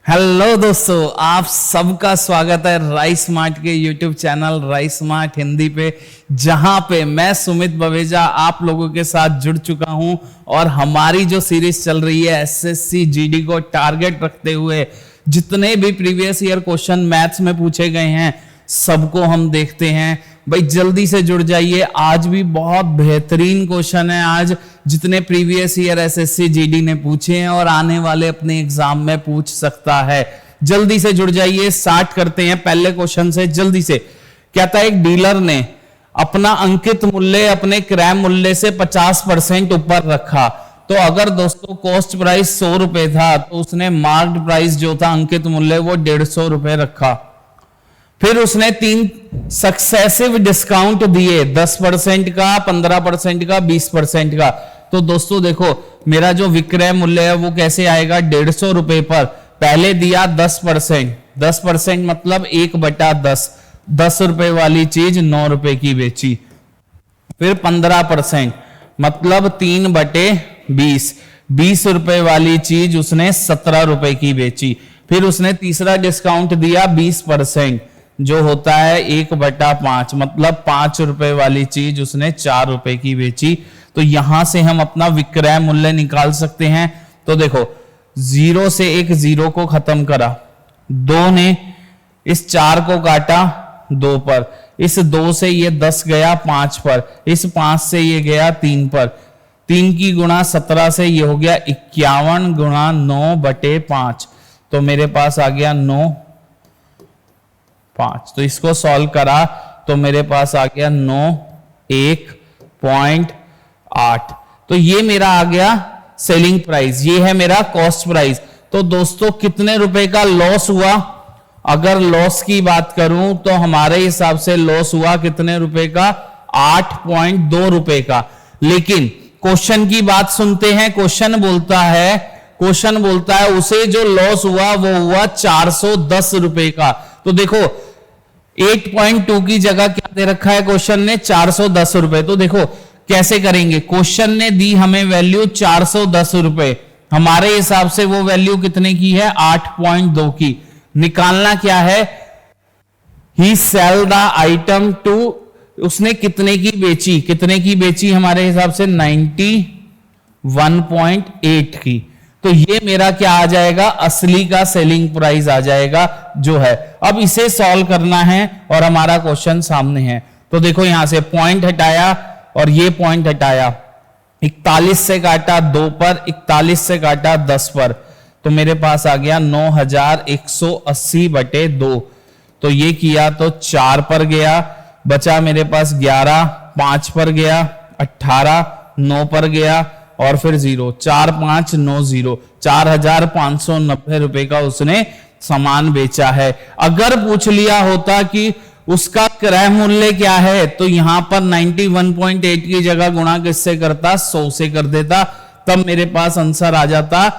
Hello दोस्तों, आप सबका स्वागत है राइस मार्ट के YouTube channel rice mart Hindi पे, जहां पे मैं सुमित बवेजा आप लोगों के साथ जुड़ चुका हूं। और हमारी जो सीरीज चल रही है एसएससी जीडी को टारगेट रखते हुए जितने भी प्रीवियस ईयर क्वेश्चन मैथ्स में पूछे गए हैं सबको हम देखते हैं। भाई जल्दी से जुड़ जाइए, आज भी बहुत बेहतरीन क्वेश्चन है। आज जितने प्रीवियस ईयर एसएससी जीडी ने पूछे हैं और आने वाले अपने एग्जाम में पूछ सकता है, जल्दी से जुड़ जाइए। स्टार्ट करते हैं पहले क्वेश्चन से जल्दी से। कहता है एक डीलर ने अपना अंकित मूल्य अपने क्रय मूल्य से 50% ऊपर रखा। तो अगर दोस्तों कॉस्ट प्राइस 100 रुपए था तो उसने मार्क्ड प्राइस जो था अंकित मूल्य वो 150 रुपए रखा। फिर उसने 3 सक्सेसिव डिस्काउंट दिए, 10% का, 15% का, 20% का। तो दोस्तों देखो मेरा जो विक्रय मूल्य है वो कैसे आएगा 150 रुपए पर। पहले दिया 10%, 10% मतलब 1/10, 10 रुपए वाली चीज 9 रुपए की बेची। फिर 15% मतलब 3/20, 20 रुपए वाली चीज उसने 17 रुपए की बेची। फिर उसने तीसरा डिस्काउंट दिया 20% जो होता है 1/5 मतलब 5 रुपए वाली चीज उसने 4 रुपए की बेची। तो यहां से हम अपना विक्रय मूल्य निकाल सकते हैं। तो देखो 0 से एक 0 को खत्म करा, 2 ने इस 4 को काटा 2 पर, इस 2 से ये 10 गया 5 पर, इस 5 से ये गया 3 पर, 3 की गुणा 17 से ये हो गया 51 गुणा 9/5। तो मेरे पास आ गया 9, 5। तो इसको सॉल्व करा तो मेरे पास आ गया 9, 1.8। तो ये मेरा आ गया सेलिंग प्राइस, ये है मेरा कॉस्ट प्राइस। तो दोस्तों कितने रुपए का लॉस हुआ? अगर लॉस की बात करूं तो हमारे हिसाब से लॉस हुआ कितने रुपए का? 8.2 रुपए का। लेकिन क्वेश्चन की बात सुनते हैं। क्वेश्चन बोलता है उसे जो लॉस हुआ वो हुआ 410 रुपए का। तो देखो 8.2 की जगह क्या दे रखा है क्वेश्चन ने? 410 रुपए। तो देखो कैसे करेंगे, क्वेश्चन ने दी हमें वैल्यू 410 रुपए, हमारे हिसाब से वो वैल्यू कितने की है? 8.2 की। निकालना क्या है? ही सेल द आइटम टू, उसने कितने की बेची? कितने की बेची हमारे हिसाब से? 91.8 की। तो ये मेरा क्या आ जाएगा? असली का सेलिंग प्राइस आ जाएगा जो है। अब इसे सॉल्व करना है और हमारा क्वेश्चन सामने है। तो देखो यहां से पॉइंट हटाया और ये पॉइंट हटाया, 41 से काटा 2 पर, 41 से काटा 10 पर, तो मेरे पास आ गया 9180/2। तो ये किया तो 4 पर गया, बचा मेरे पास 11, 5 पर गया, 18, 9 पर गया और फिर 0, 4590, 4590 रुपए का उसने सामान बेचा है। अगर पूछ लिया होता कि उसका क्रय मूल्य क्या है तो यहां पर 91.8 की जगह गुणा किससे करता? 100 से कर देता, तब मेरे पास आंसर आ जाता।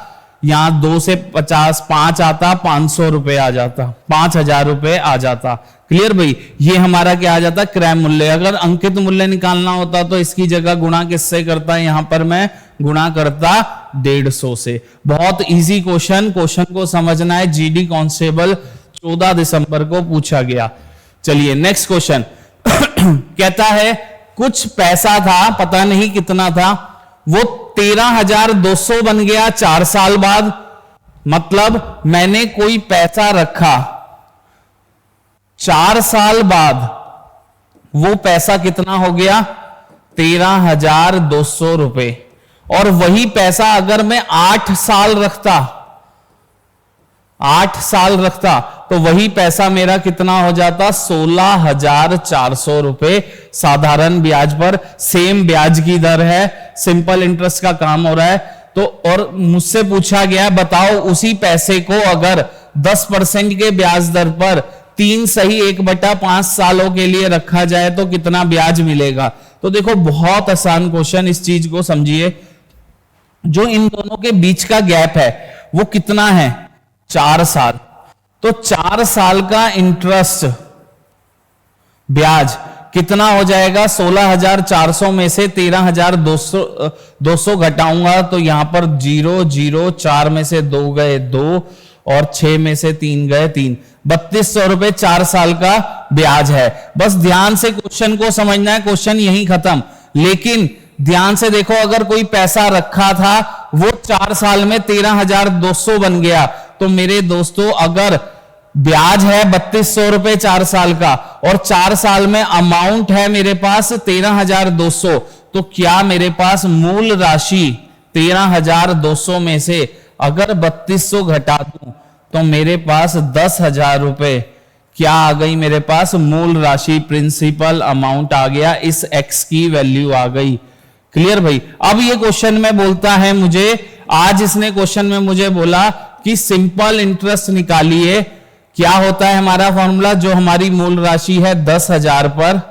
यहां 2 से 50, 5 आता, 500 रुपए आ जाता, 5000 रुपए आ जाता। क्लियर भाई? ये हमारा क्या आ जाता? क्रय मूल्य। अगर अंकित मूल्य निकालना होता तो इसकी जगह गुणा किससे करता? यहां पर मैं गुणा करता 150 से। बहुत इजी क्वेश्चन को समझना है। जीडी कांस्टेबल 14 दिसंबर को पूछा गया। चलिए नेक्स्ट क्वेश्चन। कहता है कुछ पैसा था, पता नहीं कितना था, वो 13,200 बन गया 4 साल बाद। मतलब मैंने कोई पैसा रखा, 4 साल बाद वो पैसा कितना हो गया? 13,200 रुपए। और वही पैसा अगर मैं 8 साल रखता तो वही पैसा मेरा कितना हो जाता? 16,400 रुपए साधारण ब्याज पर। सेम ब्याज की दर है, सिंपल इंटरेस्ट का काम हो रहा है। तो और मुझसे पूछा गया बताओ उसी पैसे को अगर 10% के ब्याज दर पर 3 सही 1/5 सालों के लिए रखा जाए तो कितना ब्याज मिलेगा? तो देखो बहुत आसान क्वेश्चन, इस चीज को समझिए। जो इन दोनों के बीच का गैप है वो कितना है? 4 साल। तो 4 साल का इंटरेस्ट ब्याज कितना हो जाएगा? 16,400 में से 13,200 घटाऊंगा तो यहां पर 0, 0, 4 में से 2 गए 2 और 6 में से 3 गए 3, 3200 रुपए 4 साल का ब्याज है। बस ध्यान से क्वेश्चन को समझना है, क्वेश्चन यही खत्म। लेकिन ध्यान से देखो, अगर कोई पैसा रखा था वो 4 साल में 13,200 बन गया, तो मेरे दोस्तों अगर ब्याज है 3200 रुपए 4 साल का और 4 साल में अमाउंट है मेरे पास 13,200, तो क्या मेरे पास मूल राशि 13,200 में से अगर 3200 घटा दूं तो मेरे पास 10,000 रुपए क्या आ गई, मेरे पास मूल राशि प्रिंसिपल अमाउंट आ गया, इस एक्स की वैल्यू आ गई। क्लियर भाई। अब ये क्वेश्चन में बोलता है मुझे, आज इसने क्वेश्चन में मुझे बोला कि सिंपल इंटरेस्ट निकालिए। क्या होता है हमारा फॉर्मूला, जो हमारी मूल राशि है 10,000 पर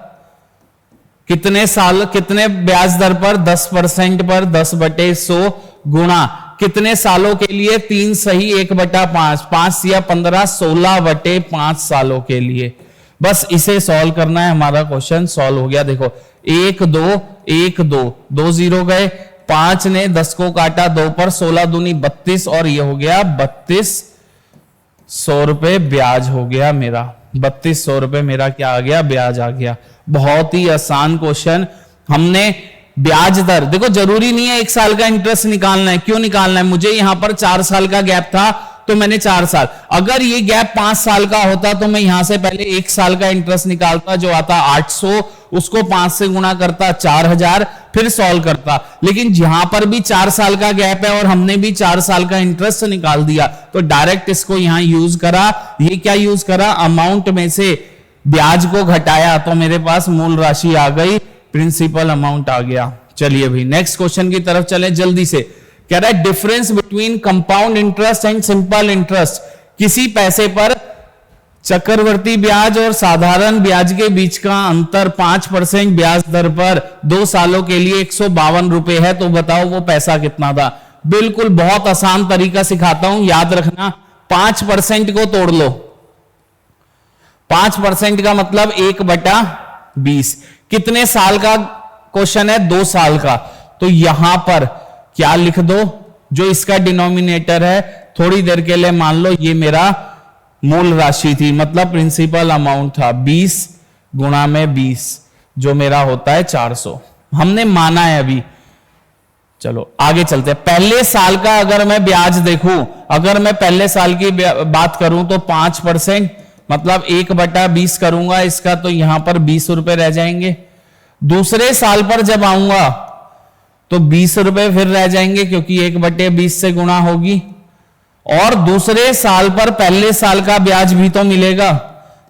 कितने साल, कितने ब्याज दर पर, 10% पर 10/100 गुणा कितने सालों के लिए, 3 सही 1/5, 5 या 15, 16/5 सालों के लिए। बस इसे सॉल्व करना है, हमारा क्वेश्चन सॉल्व हो गया। देखो 1 2 1 2 2 0 गए, 5 ने 10 को काटा 2 पर, 16 दूनी 32 और ये हो गया 3200 रुपए ब्याज हो गया मेरा। 3200 रुपए मेरा क्या आ गया, ब्याज आ गया। बहुत ही आसान क्वेश्चन। हमने ब्याज दर, देखो जरूरी नहीं है 1 साल का इंटरेस्ट निकालना है। क्यों निकालना है, मुझे यहां पर 4 साल का गैप था तो मैंने 4 साल, अगर ये गैप 5 साल का होता तो मैं यहां से पहले 1 साल का इंटरेस्ट निकालता जो आता 800, उसको 5 से गुणा करता 4000, फिर सॉल्व करता। लेकिन जहां पर भी 4 साल का गैप है और हमने भी 4 साल का इंटरेस्ट निकाल दिया, तो डायरेक्ट इसको यहां यूज करा। ये क्या यूज करा, अमाउंट में से ब्याज को घटाया तो मेरे पास मूल राशि आ गई, प्रिंसिपल अमाउंट आ गया। चलिए भाई नेक्स्ट क्वेश्चन की तरफ चले जल्दी से। कह रहा है difference between compound interest and simple interest. किसी पैसे पर चक्रवर्ती ब्याज और साधारण ब्याज के बीच का अंतर 5% ब्याज दर पर 2 सालों के लिए 152 रुपए है, तो बताओ वो पैसा कितना था। बिल्कुल बहुत आसान तरीका सिखाता हूं, याद रखना। 5% को तोड़ लो, 5% का मतलब 1/20। कितने साल का क्वेश्चन है, 2 साल का, तो यहां पर क्या लिख दो, जो इसका डिनोमिनेटर है, थोड़ी देर के लिए मान लो ये मेरा मूल राशि थी, मतलब प्रिंसिपल अमाउंट था 20 गुणा में 20, जो मेरा होता है 400। हमने माना है अभी। चलो आगे चलते हैं। पहले साल का अगर मैं ब्याज देखूं, अगर मैं पहले साल की बात करूं तो 5% मतलब 1/20 करूंगा इसका, तो यहां पर 20 रुपए रह जाएंगे। दूसरे साल पर जब आऊंगा तो 20 रुपए फिर रह जाएंगे, क्योंकि 1/20 से गुणा होगी। और दूसरे साल पर पहले साल का ब्याज भी तो मिलेगा,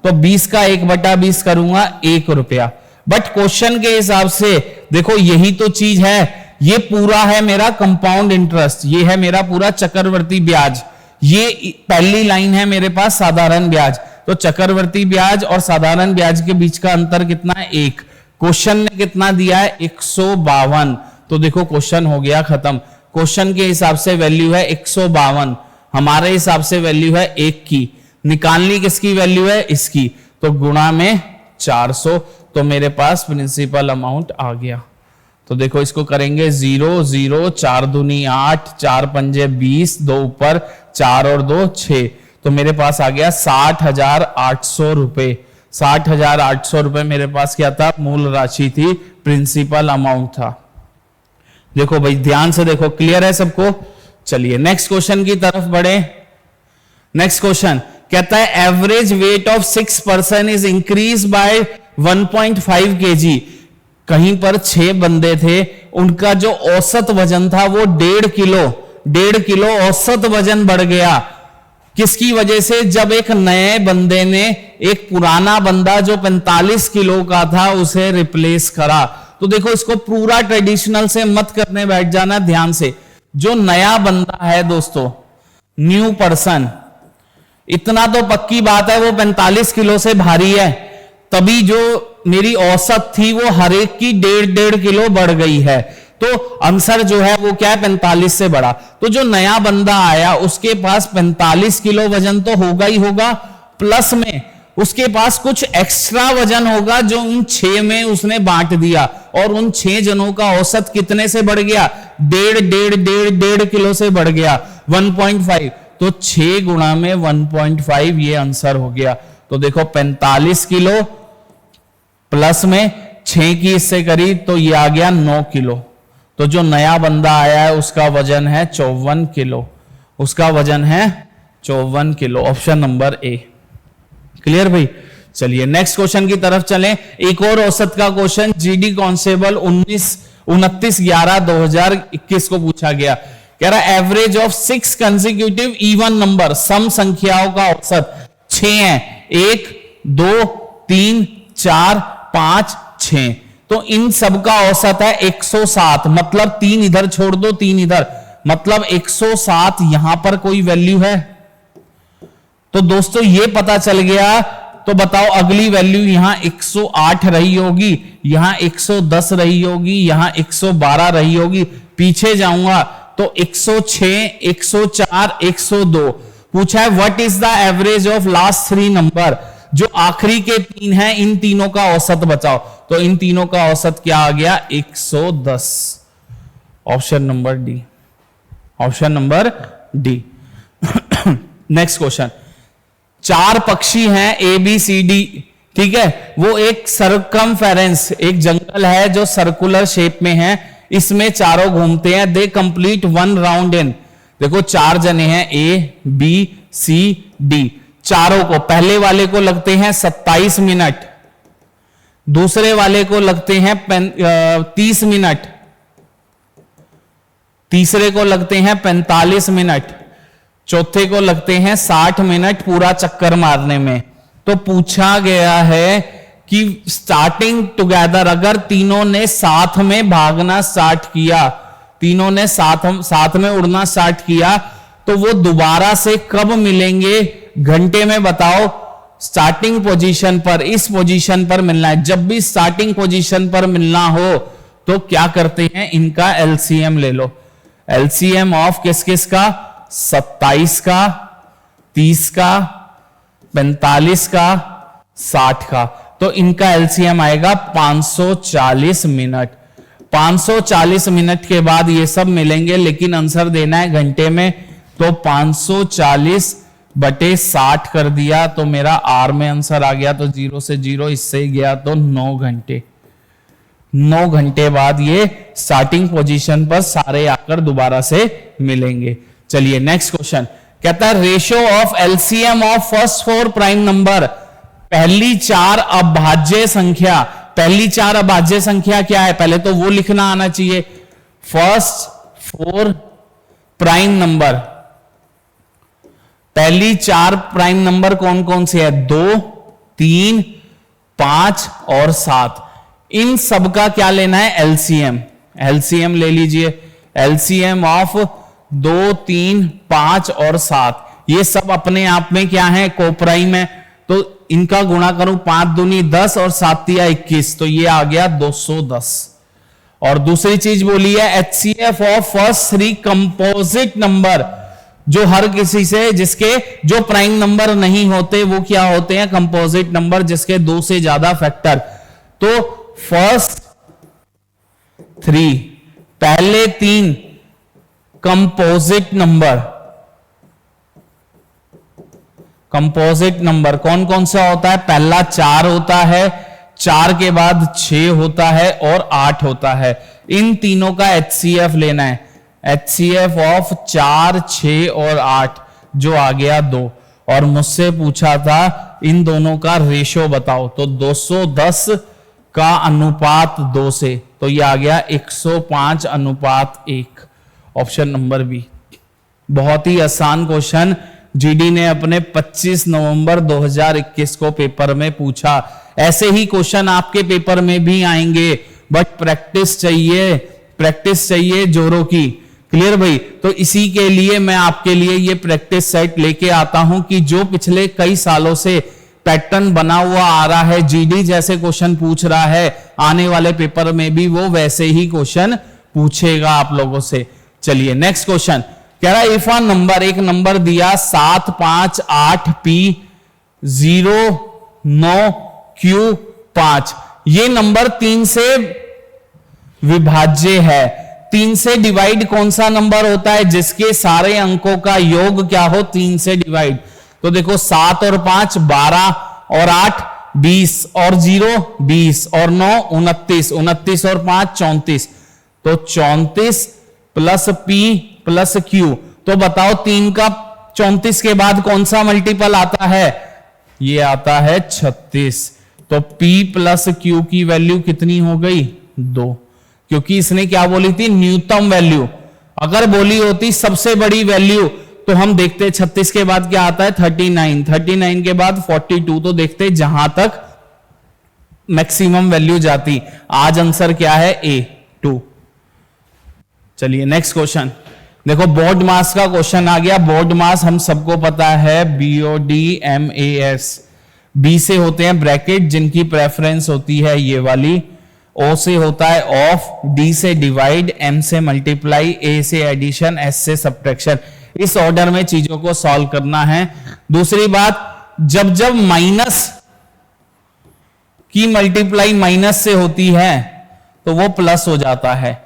तो 20 का 1/20 करूंगा 1 रुपया। बट क्वेश्चन के हिसाब से देखो यही तो चीज है, ये पूरा है मेरा कंपाउंड इंटरेस्ट, ये है मेरा पूरा चक्रवर्ती ब्याज, ये पहली लाइन है मेरे पास साधारण ब्याज। तो चक्रवर्ती ब्याज और साधारण ब्याज के बीच का अंतर कितना है, 1। क्वेश्चन ने कितना दिया है, 152। तो देखो क्वेश्चन हो गया खत्म। क्वेश्चन के हिसाब से वैल्यू है 152, हमारे हिसाब से वैल्यू है 1 की। निकालनी किसकी वैल्यू है, इसकी, तो गुणा में 400, तो मेरे पास प्रिंसिपल अमाउंट आ गया। तो देखो इसको करेंगे 0 0, 4 दूनी 8, 4 पंजे 20, 2 ऊपर 4 और 2 6, तो मेरे पास आ गया 60,800 रुपए। 60,800 रुपए मेरे पास क्या था, मूल राशि थी, प्रिंसिपल अमाउंट था। देखो भाई ध्यान से देखो, क्लियर है सबको। चलिए नेक्स्ट क्वेश्चन की तरफ बढ़े। नेक्स्ट क्वेश्चन कहता है average weight of 6 person is increase by 1.5 kg। कहीं पर 6 बंदे थे, उनका जो औसत वजन था वो 1.5 किलो औसत वजन बढ़ गया। किसकी वजह से, जब एक नए बंदे ने एक पुराना बंदा जो 45 किलो का था उसे रिप्लेस करा। तो देखो इसको पूरा ट्रेडिशनल से मत करने बैठ जाना, ध्यान से। जो नया बंदा है दोस्तों, न्यू पर्सन, इतना तो पक्की बात है वो 45 किलो से भारी है, तभी जो मेरी औसत थी वो हर एक की 1.5 किलो बढ़ गई है। तो आंसर जो है वो क्या है, 45 से बढ़ा। तो जो नया बंदा आया उसके पास 45 किलो वजन तो होगा ही होगा, प्लस में उसके पास कुछ एक्स्ट्रा वजन होगा जो उन 6 में उसने बांट दिया, और उन 6 जनों का औसत कितने से बढ़ गया, 1.5 किलो से बढ़ गया, 1.5। तो 6 गुणा में 1.5 ये आंसर हो गया। तो देखो 45 किलो प्लस में 6 की इससे करी तो ये आ गया 9 किलो। तो जो नया बंदा आया है उसका वजन है 54 किलो, उसका वजन है 54 kilo. Option number A. Clear भाई? चलिए नेक्स्ट क्वेश्चन की तरफ चलें। एक और औसत का क्वेश्चन जीडी कांस्टेबल 29/11/2021 को पूछा गया। कह रहा average of 6 consecutive even number, सम संख्याओं का औसत 6 है। 1 2 3 4 5 6। तो इन सब का औसत है 107। मतलब 3 इधर छोड़ दो, 3 इधर, मतलब 107। यहां पर कोई वैल्यू है? तो दोस्तों ये पता चल गया। तो बताओ अगली वैल्यू यहां 108 रही होगी, यहां 110 रही होगी, यहां 112 रही होगी। पीछे जाऊंगा तो 106 104 102। पूछा है what is the average of last 3 number, जो आखिरी के 3 हैं इन तीनों का औसत बताओ। तो इन तीनों का औसत क्या आ गया? 110। Option number D. Option number D. Next question. 4 पक्षी हैं ए बी सी डी, ठीक है। वो एक सर्कमफेरेंस, एक जंगल है जो सर्कुलर शेप में है, इसमें चारों घूमते हैं। They complete 1 round in. देखो 4 जने हैं ए बी सी डी, चारों को, पहले वाले को लगते हैं 27 मिनट, दूसरे वाले को लगते हैं 30 मिनट, तीसरे को लगते हैं 45 मिनट, चौथे को लगते हैं 60 मिनट पूरा चक्कर मारने में। तो पूछा गया है कि स्टार्टिंग टुगेदर, अगर तीनों ने साथ में भागना स्टार्ट किया, तीनों ने साथ में उड़ना स्टार्ट किया, तो वो दोबारा से कब मिलेंगे? घंटे में बताओ। स्टार्टिंग पोजीशन पर, इस पोजीशन पर मिलना है। जब भी स्टार्टिंग पोजीशन पर मिलना हो तो क्या करते हैं? इनका एलसीएम ले लो। एलसीएम ऑफ किस किस का? 27 का, 30 का, 45 का, 60 का। तो इनका एलसीएम आएगा 540 मिनट। 540 मिनट के बाद ये सब मिलेंगे, लेकिन आंसर देना है घंटे में। तो 540/60 कर दिया तो मेरा आर में आंसर आ गया। तो 0 से 0 इससे गया तो 9 घंटे। 9 घंटे बाद ये स्टार्टिंग पोजीशन पर सारे आकर दोबारा से मिलेंगे। चलिए नेक्स्ट क्वेश्चन। कहता है ratio of LCM of first 4 prime number, पहली 4 अभाज्य संख्या। पहली 4 अभाज्य संख्या क्या है? पहले तो वो लिखना आना चाहिए। फर्स्ट 4 प्राइम नंबर, पहली 4 प्राइम नंबर कौन कौन से है? 2 3 5 और 7। इन सबका क्या लेना है? एलसीएम। एलसीएम ले लीजिए। एलसीएम ऑफ 2 3 5 और 7, ये सब अपने आप में क्या है? कोप्राइम है। तो इनका गुणा करूं, 5 दूनी 10 और 7 तिया 21, तो ये आ गया 210। और दूसरी चीज बोली है HCF of first 3 composite number, जो हर किसी से, जिसके जो प्राइम नंबर नहीं होते वो क्या होते हैं? कंपोजिट नंबर, जिसके 2 से ज्यादा फैक्टर। तो फर्स्ट 3, पहले 3 कंपोजिट नंबर। कंपोजिट नंबर कौन कौन सा होता है? पहला 4 होता है, 4 के बाद 6 होता है और 8 होता है। इन तीनों का एचसीएफ लेना है। एचसीएफ ऑफ 4 6 और 8, जो आ गया 2। और मुझसे पूछा था इन दोनों का रेशो बताओ। तो 210 का अनुपात 2 से, तो ये आ गया 105/1। Option number B. बहुत ही आसान क्वेश्चन जीडी ने अपने 25 नवंबर 2021 को पेपर में पूछा। ऐसे ही क्वेश्चन आपके पेपर में भी आएंगे, बट प्रैक्टिस चाहिए जोरों की। क्लियर भाई? तो इसी के लिए मैं आपके लिए ये प्रैक्टिस सेट लेके आता हूं कि जो पिछले कई सालों से पैटर्न बना हुआ आ रहा है, जीडी जैसे क्वेश्चन पूछ रहा है, आने वाले पेपर में भी वो वैसे ही क्वेश्चन पूछेगा आप लोगों से। चलिए नेक्स्ट क्वेश्चन। कह रहा है इफ अ नंबर, एक नंबर दिया 758P09Q5, ये नंबर 3 से विभाज्य है। 3 से डिवाइड कौन सा नंबर होता है जिसके सारे अंकों का योग क्या हो 3 से डिवाइड? तो देखो 7 और 5 12 और 8 20 और 0 20 और 9 29 29 और 5 34, तो 34 प्लस P प्लस Q। तो बताओ 3 का 34 के बाद कौन सा मल्टीपल आता है? ये आता है 36। तो P प्लस Q की वैल्यू कितनी हो गई? 2, क्योंकि इसने क्या बोली थी? न्यूनतम वैल्यू। अगर बोली होती सबसे बड़ी वैल्यू तो हम देखते 36 के बाद क्या आता है 39, 39 के बाद 42, तो देखते जहां तक मैक्सिमम वैल्यू जाती। आज आंसर क्या है? A2। चलिए नेक्स्ट क्वेश्चन देखो, बोर्ड मास का क्वेश्चन आ गया। बोर्ड मास हम सबको पता है BODMAS। B से होते हैं ब्रैकेट जिनकी प्रेफरेंस होती है ये वाली, O से होता है ऑफ, D से डिवाइड, M से मल्टीप्लाई, A से एडिशन, S से सब्ट्रैक्शन। इस ऑर्डर में चीजों को सॉल्व करना है। दूसरी बात, जब जब माइनस की मल्टीप्लाई माइनस से होती है तो वो प्लस हो जाता है,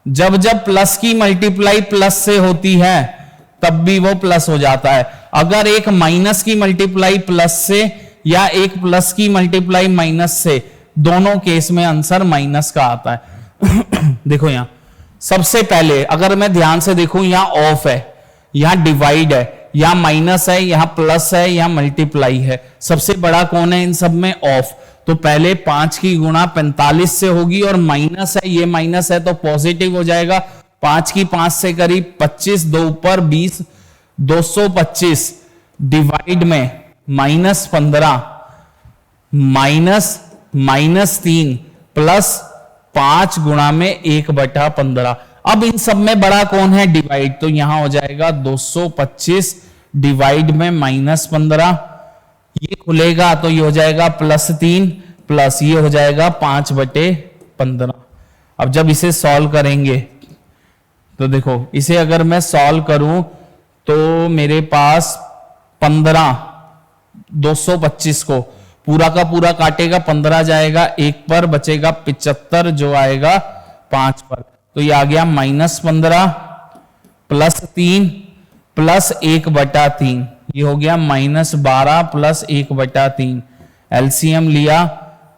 जब जब प्लस की मल्टीप्लाई प्लस से होती है तब भी वो प्लस हो जाता है। अगर एक माइनस की मल्टीप्लाई प्लस से या एक प्लस की मल्टीप्लाई माइनस से, दोनों केस में आंसर माइनस का आता है। देखो यहां सबसे पहले अगर मैं ध्यान से देखूं, यहां ऑफ है, यहां डिवाइड है, यहां माइनस है, यहां प्लस है, यहां मल्टीप्लाई है। सबसे बड़ा कौन है इन सब में? ऑफ। तो पहले 5 की गुणा 45 से होगी और माइनस है, ये माइनस है तो पॉजिटिव हो जाएगा। 5 की 5 से करीब 25, 2 ऊपर 20, 225 डिवाइड में -15 -3 प्लस 5 गुणा में 1/15। अब इन सब में बड़ा कौन है? डिवाइड। तो यहां हो जाएगा 225 डिवाइड में -15, ये खुलेगा तो ये हो जाएगा +3 प्लस ये हो जाएगा 5/15। अब जब इसे सॉल्व करेंगे तो देखो, इसे अगर मैं सॉल्व करूं तो मेरे पास 15, 225 को पूरा का पूरा काटेगा, 15 जाएगा 1 पर, बचेगा 75 जो आएगा 5 पर। तो ये आ गया -15 +3 प्लस 1/3, ये हो गया -12 प्लस 1/3। एलसीएम लिया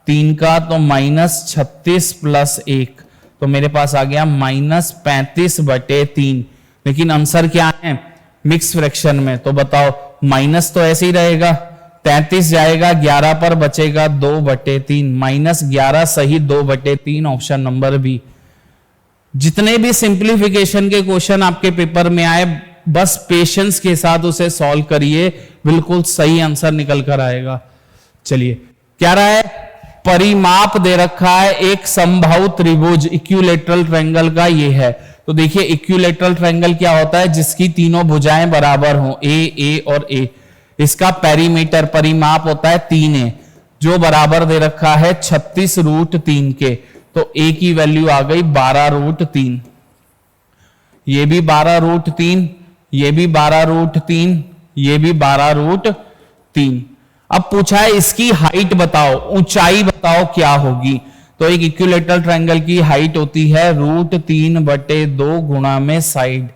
3 का तो -36 प्लस 1, तो मेरे पास आ गया -35/3। लेकिन आंसर क्या है? मिक्स फ्रैक्शन में। तो बताओ, माइनस तो ऐसे ही रहेगा, 33 जाएगा 11 पर, बचेगा 2/3, -11 सही 2/3, ऑप्शन नंबर बी। जितने भी सिंप्लीफिकेशन के क्वेश्चन आपके पेपर में आए, बस पेशेंस के साथ उसे सॉल्व करिए, बिल्कुल सही आंसर निकल कर आएगा। चलिए क्या रहा है? परिमाप दे रखा है एक समबाहु त्रिभुज इक्विलैटरल ट्रायंगल का, ये है। तो देखिए इक्विलैटरल ट्रायंगल क्या होता है? जिसकी तीनों भुजाएं बराबर हों, ए और ए। इसका पेरीमीटर परिमाप होता है 3a, जो बराबर दे रखा है 36√3 के। तो a की वैल्यू आ गई 12√3, ये भी 12√3, ये भी 12√3, ये भी 12√3। अब पूछा है इसकी हाइट बताओ, ऊंचाई बताओ क्या होगी। तो एक इक्विलैटरल ट्रायंगल की हाइट होती है √3/2 गुणा में साइड।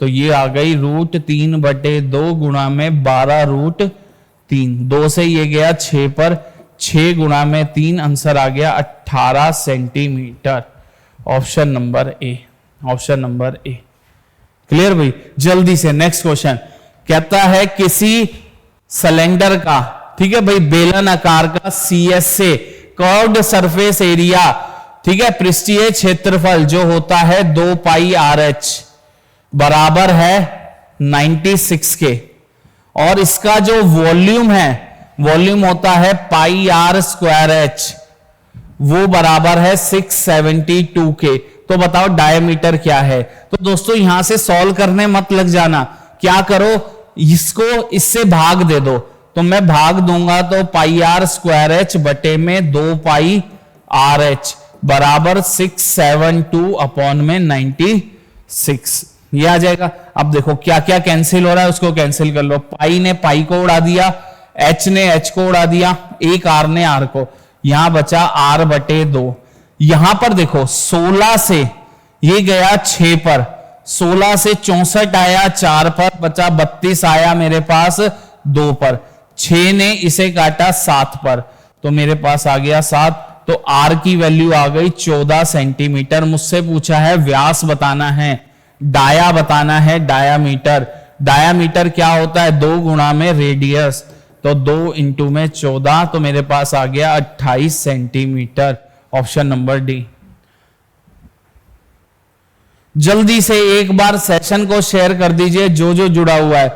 तो ये आ गई √3/2 गुणा में 12√3। 2 से ये गया 6 पर, 6 गुणा में 3, आंसर आ गया 18 centimetre. Option number A, option number A. Clear भाई? जल्दी से नेक्स्ट क्वेश्चन कहता है किसी सिलेंडर का, ठीक है भाई, बेलन आकार का CS से कर्व्ड सरफेस एरिया, ठीक है, पृष्ठीय क्षेत्रफल जो होता है 2πRH बराबर है 96 के, और इसका जो वॉल्यूम है, वॉल्यूम होता है πr²H, वो बराबर है 672 के। तो बताओ डायमीटर क्या है? तो दोस्तों यहां से सॉल्व करने मत लग जाना, क्या करो, इसको इससे भाग दे दो। तो मैं भाग दूंगा तो πr² बटे में 2πRH बराबर 672/96, ये आ जाएगा। अब देखो क्या क्या कैंसिल हो रहा है, उसको कैंसिल कर लो। पाई ने पाई को उड़ा दिया, H ने H को उड़ा दिया, एक R ने R को, यहां बचा R/2। यहां पर देखो 16 से ये गया 6 पर, 16 से 64 आया 4 पर, बचा 32 आया मेरे पास 2 पर, 6 ने इसे काटा 7 पर, तो मेरे पास आ गया 7। तो आर की वैल्यू आ गई 14 सेंटीमीटर। मुझसे पूछा है व्यास बताना है, डाया बताना है, डायामीटर। डायामीटर क्या होता है? 2 गुणा में रेडियस, तो 2 इंटू में 14, तो मेरे पास आ गया 28 सेंटीमीटर। Option number D. जल्दी से एक बार सेशन को शेयर कर दीजिए जो जो जुड़ा हुआ है।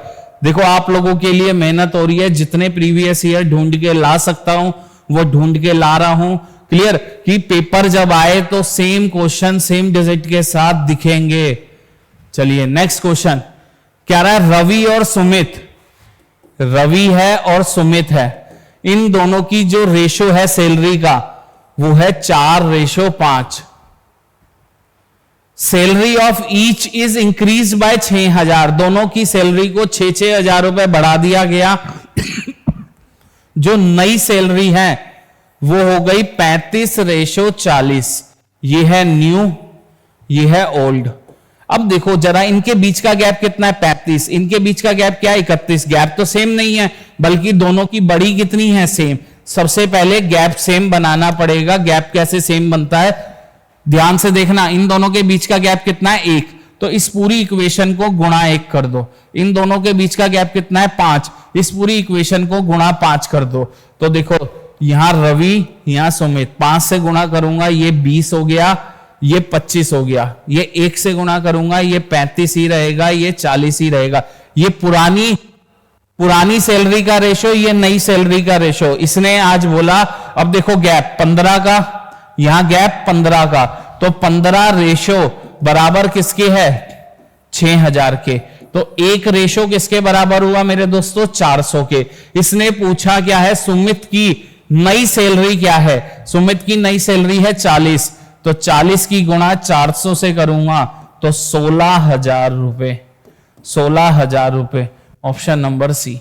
देखो आप लोगों के लिए मेहनत हो रही है, जितने प्रीवियस ईयर ढूंढ के ला सकता हूं वो ढूंढ के ला रहा हूं। क्लियर? कि पेपर जब आए तो सेम क्वेश्चन सेम डिजिट के साथ दिखेंगे। चलिए नेक्स्ट क्वेश्चन क्या रहा है? रवि और सुमित, रवि है और सुमित है, इन दोनों की जो रेशो है सैलरी का वो है 4:5। Salary of each is increase by 6,000। दोनों की सैलरी को 6,000 रुपए बढ़ा दिया गया। जो नई सैलरी है वो हो गई 35:40। ये है न्यू, ये है ओल्ड। अब देखो जरा इनके बीच का गैप कितना है? 35। इनके बीच का गैप क्या है? 31। गैप तो सेम नहीं है, बल्कि दोनों की बड़ी कितनी है? सेम। सबसे पहले गैप सेम बनाना पड़ेगा। गैप कैसे सेम बनता है? ध्यान से देखना, इन दोनों के बीच का गैप कितना है? 1। तो इस पूरी इक्वेशन को गुणा 1 कर दो। इन दोनों के बीच का गैप कितना है? 5। इस पूरी इक्वेशन को गुणा 5 कर दो। तो देखो यहां रवि, यहां सुमित, 5 से गुणा करूंगा ये 20 हो गया, ये 25 हो गया। ये 1 से गुणा करूंगा ये 35 ही रहेगा, ये 40 ही रहेगा। ये पुरानी सैलरी का रेशो, ये नई सैलरी का रेशो। इसने आज बोला, अब देखो गैप 15 का, यहां गैप 15 का, तो 15 रेशो बराबर किसके है? 6,000 के। तो एक रेशो किसके बराबर हुआ मेरे दोस्तों? 400 के। इसने पूछा क्या है? सुमित की नई सैलरी क्या है? सुमित की नई सैलरी है 40, तो 40 की गुणा 400 से करूंगा तो 16,000 रुपए। 16,000 रुपए। Option number C.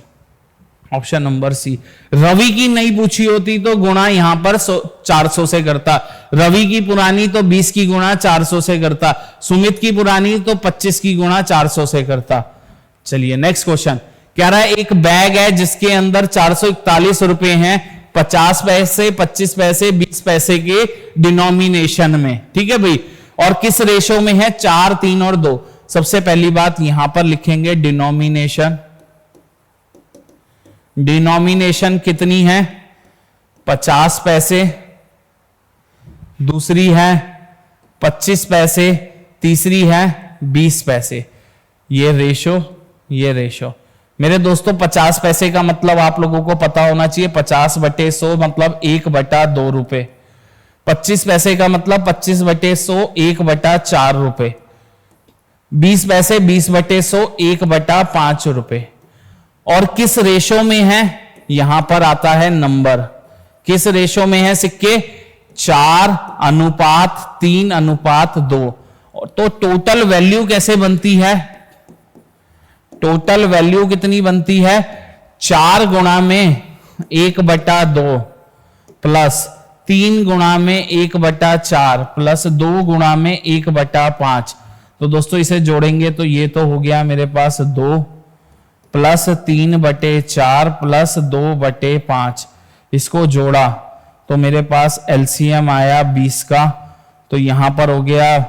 Option number C. Ravi की नहीं पूछी होती तो गुणा यहां पर 400 से करता। रवि की पुरानी तो 20 की गुणा 400 से करता। सुमित की पुरानी तो 25 की गुणा 400 से करता। चलिए नेक्स्ट क्वेश्चन कह रहा है एक बैग है जिसके अंदर 441 रुपए हैं, 50 पैसे, 25 पैसे, 20 पैसे के डिनोमिनेशन में। ठीक है भाई, और किस रेशो में है? 4, 3 और 2। सबसे पहली बात यहां पर लिखेंगे डिनोमिनेशन। डिनोमिनेशन कितनी है? 50 पैसे, दूसरी है 25 पैसे, तीसरी है 20 पैसे। ये रेशो, ये रेशो मेरे दोस्तों 50 पैसे का मतलब आप लोगों को पता होना चाहिए, 50/100 मतलब 1/2 रुपए। 25 पैसे का मतलब 25/100 1/4 रुपए। 20 पैसे 20/100 1/5 रुपए। और किस रेशो में है? यहां पर आता है नंबर। किस रेशो में है सिक्के? 4:3:2। तो टोटल वैल्यू कैसे बनती है? टोटल वैल्यू कितनी बनती है? 4 गुणा में 1/2 प्लस 3 गुणा में 1/4 प्लस 2 गुणा में 1/5। तो दोस्तों इसे जोड़ेंगे तो ये तो हो गया मेरे पास 2 प्लस 3/4 प्लस 2/5। इसको जोड़ा तो मेरे पास एलसीएम आया 20 का, तो यहां पर हो गया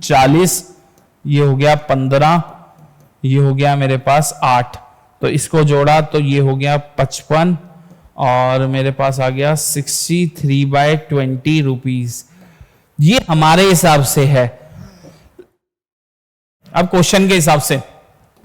40, ये हो गया 15, ये हो गया मेरे पास 8। तो इसको जोड़ा तो ये हो गया 55 और मेरे पास आ गया 63/20 रुपीज। ये हमारे हिसाब से है। अब क्वेश्चन के हिसाब से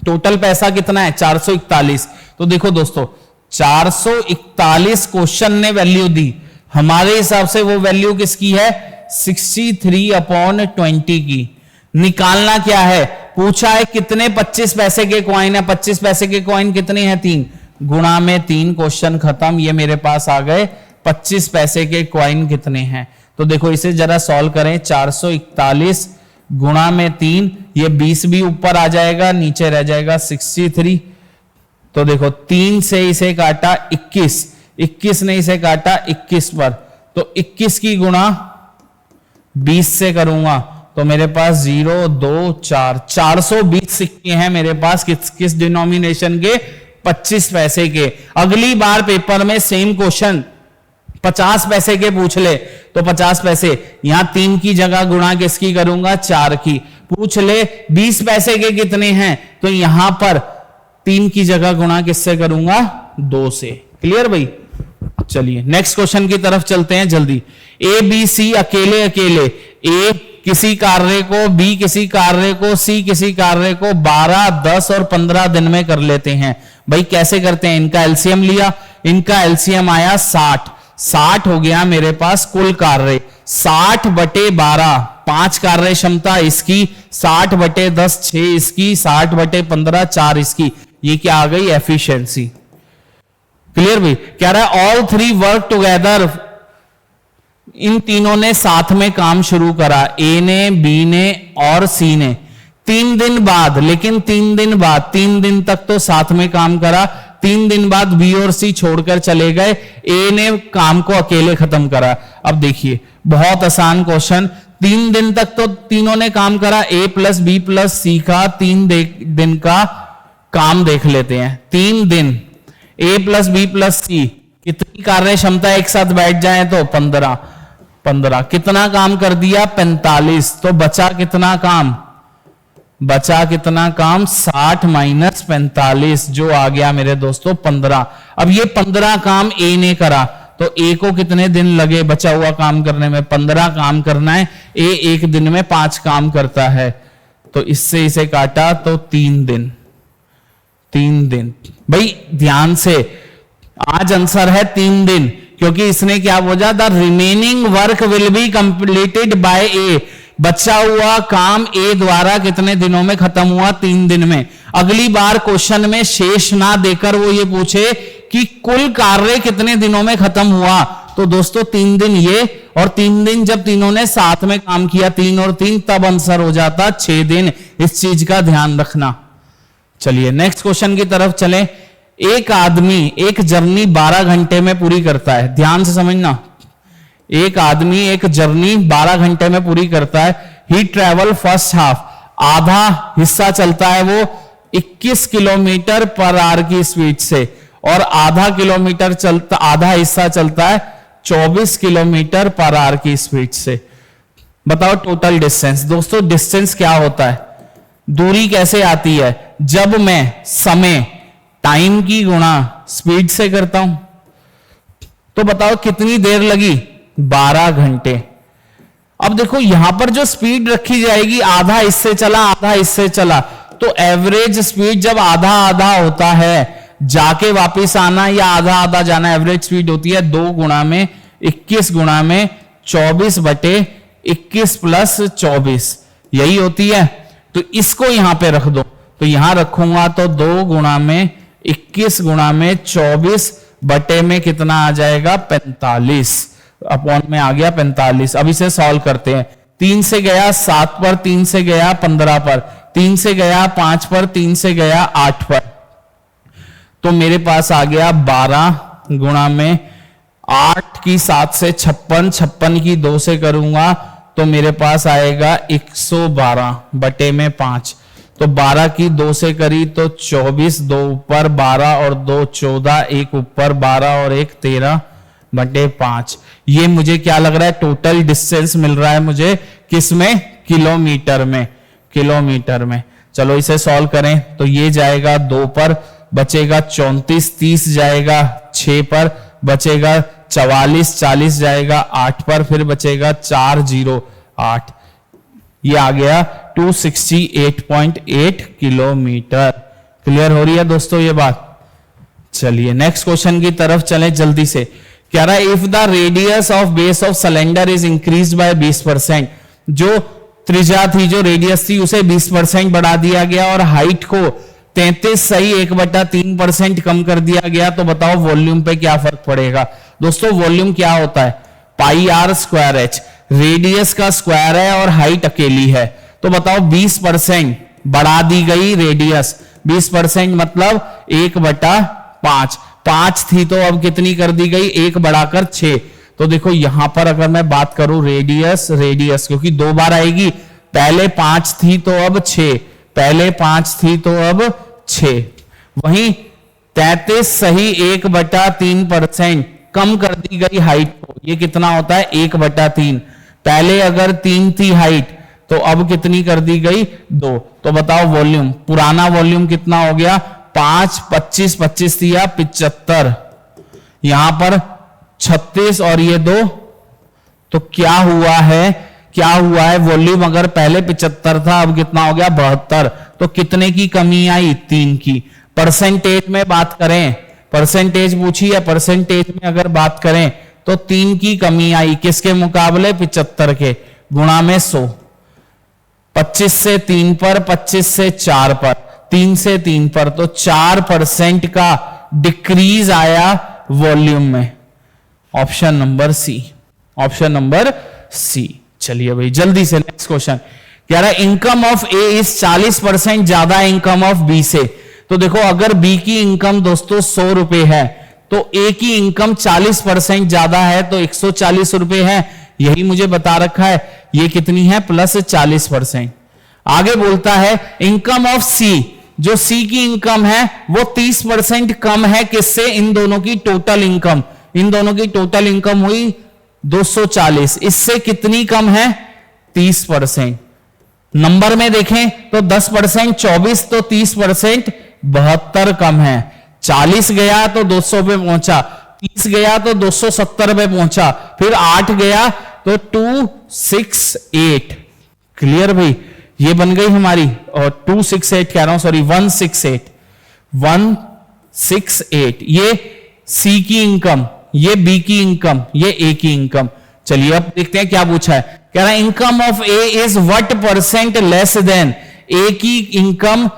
टोटल पैसा कितना है? 441। तो देखो दोस्तों 441 क्वेश्चन ने वैल्यू दी, हमारे हिसाब से वो वैल्यू किसकी है? 63/20 की। निकालना क्या है? पूछा है कितने 25 पैसे के कॉइन है। 25 पैसे के कॉइन कितने हैं? 3 गुणा में 3। क्वेश्चन खत्म। ये मेरे पास आ गए 25 पैसे के कॉइन कितने हैं। तो देखो इसे जरा सॉल्व करें। 441 गुणा में 3, ये 20 भी ऊपर आ जाएगा, नीचे रह जाएगा 63। तो देखो 3 से इसे काटा 21, 21 ने इसे काटा 21 पर, तो 21 की गुणा 20 से करूंगा तो मेरे पास 0 2 4 420 सिक्के हैं मेरे पास। किस डिनोमिनेशन के? 25 पैसे के। अगली बार पेपर में सेम क्वेश्चन 50 पैसे के पूछ ले तो 50 पैसे यहां 3 की जगह गुणा किसकी करूंगा? 4 की। पूछ ले 20 पैसे के कितने हैं तो यहां पर 3 की जगह गुणा किससे करूंगा? 2 से। क्लियर भाई? चलिए नेक्स्ट क्वेश्चन की तरफ चलते हैं जल्दी। ए बी सी अकेले अकेले, ए किसी कार्य को, बी किसी कार्य को, सी किसी कार्य को 12, 10 और 15 दिन में कर लेते हैं। भाई कैसे करते हैं? इनका एलसीएम लिया, इनका एलसीएम आया 60। 60 हो गया मेरे पास कुल कार्य। 60 बटे 12 5 कार्य क्षमता इसकी, 60 बटे 10 6 इसकी, 60 बटे 15 4 इसकी। ये क्या आ गई? एफिशिएंसी। क्लियर भाई? कह रहा है ऑल 3 वर्क टुगेदर, इन तीनों ने साथ में काम शुरू करा, ए ने, बी ने और सी ने। 3 दिन बाद, लेकिन 3 दिन बाद, 3 दिन तक तो साथ में काम करा, 3 दिन बाद बी और सी छोड़कर चले गए, ए ने काम को अकेले खत्म करा। अब देखिए बहुत आसान क्वेश्चन, 3 दिन तक तो तीनों ने काम करा, ए प्लस बी प्लस सी का 3 दिन का काम देख लेते हैं। 3 दिन ए प्लस बी प्लस सी, कितनी कार्य क्षमता एक साथ बैठ जाए तो 15। कितना काम कर दिया? 45। तो बचा कितना काम? बचा कितना काम? 60 माइनस 45 जो आ गया मेरे दोस्तों 15। अब ये 15 काम ए ने करा तो ए को कितने दिन लगे बचा हुआ काम करने में? 15 काम करना है। ए एक दिन में 5 काम करता है तो इससे इसे काटा तो 3 दिन। 3 दिन भाई ध्यान से, आज आंसर है 3 दिन, क्योंकि इसने क्या बोला? The remaining work will be completed by A. बचा हुआ काम ए द्वारा कितने दिनों में खत्म हुआ? 3 दिन में। अगली बार क्वेश्चन में शेष ना देकर वो ये पूछे कि कुल कार्य कितने दिनों में खत्म हुआ, तो दोस्तों 3 दिन ये, और 3 दिन जब तीनों ने साथ में काम किया 3 और 3, तब आंसर हो जाता 6 दिन। इस चीज का ध्यान रखना। चलिए नेक्स्ट क्वेश्चन की तरफ चलें। एक आदमी एक जर्नी 12 घंटे में पूरी करता है। ध्यान से समझना, एक आदमी एक जर्नी 12 घंटे में पूरी करता है। ही ट्रेवल फर्स्ट हाफ, आधा हिस्सा चलता है वो 21 किलोमीटर पर आवर की स्पीड से, और आधा हिस्सा चलता है 24 किलोमीटर पर आवर की स्पीड से। बताओ टोटल डिस्टेंस। दोस्तों डिस्टेंस क्या होता है? दूरी कैसे आती है? जब मैं समय, टाइम की गुणा स्पीड से करता हूं। तो बताओ कितनी देर लगी? 12 घंटे। अब देखो यहां पर जो स्पीड रखी जाएगी, आधा इससे चला आधा इससे चला, तो एवरेज स्पीड जब आधा आधा होता है, जाके वापस आना या आधा आधा जाना, एवरेज स्पीड होती है 2 गुणा में 21 गुणा में 24 बटे 21 प्लस 24, यही होती है। तो इसको यहां पे रख दो, तो यहां रखूंगा तो 2 गुणा में 21 गुणा में 24 बटे में कितना आ जाएगा? 45 अपॉन में आ गया 45। अब इसे सॉल्व करते हैं। 3 से गया 7 पर, 3 से गया 15 पर, 3 से गया 5 पर, 3 से गया 8 पर, तो मेरे पास आ गया 12 गुणा में 8 की 7 से 56, 56 की 2 से करूंगा तो मेरे पास आएगा 112 बटे में 5। तो 12 की 2 से करी तो 24, 2 ऊपर 12 और 2 14, 1 ऊपर 12 और 1 13 बटे 5। ये मुझे क्या लग रहा है? टोटल डिस्टेंस मिल रहा है मुझे किसमें? किलोमीटर में। किलोमीटर में। चलो इसे सॉल्व करें तो ये जाएगा 2 पर, बचेगा 34, 30 जाएगा 6 पर, बचेगा 44, 40 जाएगा 8 पर, फिर बचेगा 408। ये आ गया 268.8 किलोमीटर। क्लियर हो रही है दोस्तों ये बात? चलिए नेक्स्ट क्वेश्चन की तरफ चलें जल्दी से। कह रहा है if the radius of base of cylinder is increase by 20%, जो त्रिज्या थी, जो रेडियस थी, उसे 20% बढ़ा दिया गया और हाइट को 33.3% कम कर दिया गया, तो बताओ वॉल्यूम पे क्या फर्क पड़ेगा? दोस्तों वॉल्यूम क्या होता है? पाई आर स्क्वायर एच, रेडियस का स्क्वायर है और हाइट अकेली है। तो बताओ 20% बढ़ा दी गई रेडियस, 20% मतलब 1/5, 5 थी तो अब कितनी कर दी गई? 1 बढ़ाकर 6। तो देखो यहां पर अगर मैं बात करूं रेडियस, क्योंकि 2 बार आएगी पहले 5 थी तो अब 6, पहले 5 थी तो अब 6। वहीं 33 सही 1/3% कम कर दी गई हाइट को, ये कितना होता है 1/3। पहले अगर 3 थी हाइट तो अब कितनी कर दी गई 2। तो बताओ वॉल्यूम, पुराना वॉल्यूम कितना हो गया 5, 25, 25 दिया 75, यहां पर 36 और ये 2, तो क्या हुआ है वॉल्यूम अगर पहले 75 था अब कितना हो गया 72, तो कितने की कमी आई 3 की। परसेंटेज में बात करें, परसेंटेज पूछी है, परसेंटेज में अगर बात करें तो 3 की कमी आई, किसके मुकाबले 75 के, गुणा में 100। 25 से 3 पर, 25 से 4 पर, 3 से 3 पर, तो 4% का डिक्रीज आया वॉल्यूम में। Option number C, option number C. चलिए भाई जल्दी से नेक्स्ट क्वेश्चन कह रहा है इनकम ऑफ ए इज 40% ज्यादा इनकम ऑफ बी से। तो देखो अगर बी की इनकम दोस्तों 100 रुपए है तो ए की इनकम 40% ज्यादा है तो 140 रुपए है, यही मुझे बता रखा है। ये कितनी है प्लस 40%। आगे बोलता है इनकम ऑफ सी, जो सी की इनकम है वो 30% कम है किससे, इन दोनों की टोटल इनकम, इन दोनों की टोटल इनकम हुई 240, इससे कितनी कम है 30%। नंबर में देखें तो 10% 24, तो 30% 72 कम है। 40 गया तो 200 पे पहुंचा, 30 गया तो 270 पे पहुंचा, फिर 8 गया तो 268। क्लियर भाई, ये बन गई हमारी, और 268 कह रहा हूं सॉरी 168 ये सी की इनकम, ये बी की इनकम, ये ए की इनकम। चलिए अब देखते हैं क्या पूछा है। कह रहा है income of A is what percent less than, A की इनकम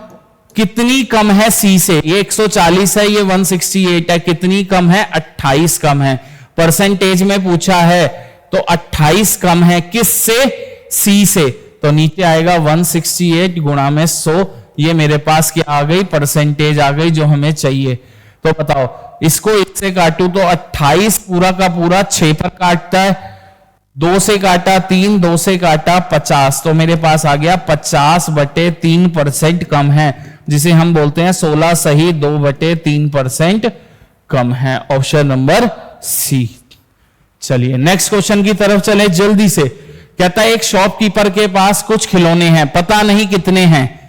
कितनी कम है सी से, ये 140 है, ये 168 है, कितनी कम है 28 कम है। परसेंटेज में पूछा है तो 28 कम है किससे, सी से, तो नीचे आएगा 168 गुणा में 100, ये मेरे पास क्या आ गई परसेंटेज आ गई जो हमें चाहिए। तो बताओ इसको इससे काटू तो 28 पूरा का पूरा 6 पर काटता है, 2 से काटा 3, 2 से काटा 50, तो मेरे पास आ गया 50/3% कम है, जिसे हम बोलते हैं 16 सही 2/3% कम है। Option number C. चलिए नेक्स्ट क्वेश्चन की तरफ चले जल्दी से। कहता है एक शॉपकीपर के पास कुछ खिलौने हैं, पता नहीं कितने हैं,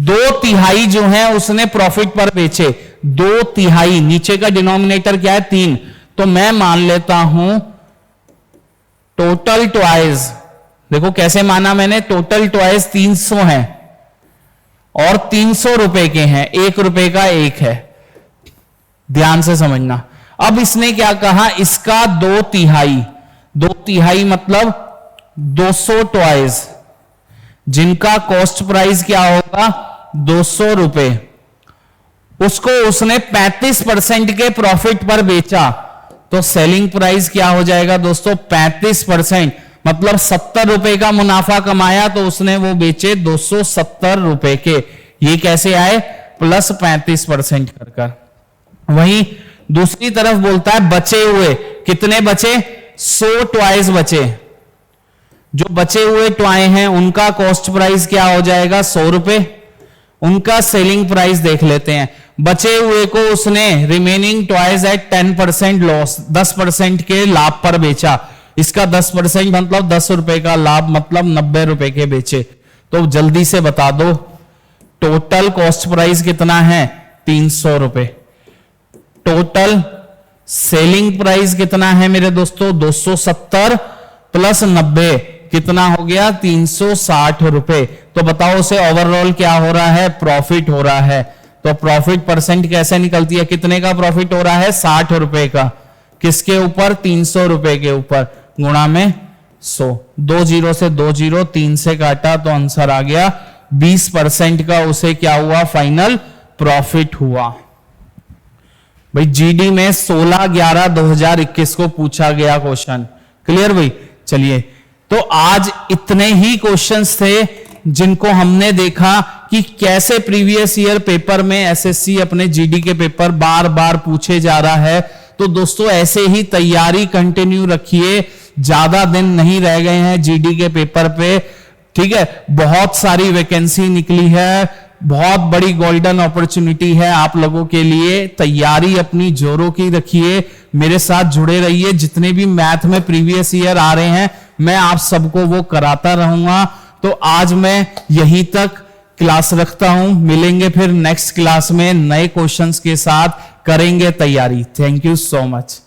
2/3 जो है उसने प्रॉफिट पर बेचे, 2/3, नीचे का डिनोमिनेटर क्या है 3, तो मैं मान लेता हूं टोटल टॉयज, देखो कैसे माना मैंने, टोटल टॉयज 300 हैं और 300 रुपए के हैं, 1 रुपए का एक है, ध्यान से समझना। अब इसने क्या कहा, इसका 2/3, 2/3 मतलब 200 टॉयज जिनका कॉस्ट प्राइस क्या होगा 200 रुपए, उसको उसने 35% के प्रॉफिट पर बेचा, तो सेलिंग प्राइस क्या हो जाएगा दोस्तों 35%, मतलब 70 रुपए का मुनाफा कमाया तो उसने वो बेचे 270 रुपए के। ये कैसे आए प्लस 35% कर। वहीं दूसरी तरफ बोलता है बचे हुए, कितने बचे 100 टॉयज बचे, जो बचे हुए टॉय हैं उनका कॉस्ट प्राइस क्या हो जाएगा 100 रुपए, उनका सेलिंग प्राइस देख लेते हैं। बचे हुए को उसने रिमेनिंग टॉयज एट 10% लॉस, 10% के लाभ पर बेचा, इसका 10% मतलब 10 रुपए का लाभ, मतलब 90 रुपए के बेचे। तो जल्दी से बता दो टोटल कॉस्ट प्राइस कितना है 300 रुपए, टोटल सेलिंग प्राइस कितना है मेरे दोस्तों 270 प्लस 90 कितना हो गया 360 रुपए। तो बताओ उसे ओवरऑल क्या हो रहा है प्रॉफिट हो रहा है। तो प्रॉफिट परसेंट कैसे निकलती है, कितने का प्रॉफिट हो रहा है 60 रुपए का, किसके ऊपर 300 रुपए के ऊपर, गुणा में 100, 2 जीरो से 2 जीरो, 3 से काटा तो आंसर आ गया 20% का उसे क्या हुआ फाइनल प्रॉफिट हुआ। भाई जीडी में 16/11/2021 को पूछा गया क्वेश्चन, क्लियर भाई। चलिए तो आज इतने ही क्वेश्चंस थे जिनको हमने देखा कि कैसे प्रीवियस ईयर पेपर में एसएससी अपने जीडी के पेपर बार बार पूछे जा रहा है। तो दोस्तों ऐसे ही तैयारी कंटिन्यू रखिए, ज्यादा दिन नहीं रह गए हैं जीडी के पेपर पे, ठीक है, बहुत सारी वैकेंसी निकली है, बहुत बड़ी गोल्डन अपॉर्चुनिटी है आप लोगों के लिए। तैयारी अपनी जोरों की रखिए, मेरे साथ जुड़े रहिए। जितने भी मैथ में प्रीवियस ईयर आ रहे हैं मैं आप सबको वो कराता रहूंगा। तो आज मैं यहीं तक क्लास रखता हूं, मिलेंगे फिर नेक्स्ट क्लास में नए क्वेश्चंस के साथ, करेंगे तैयारी। Thank you so much.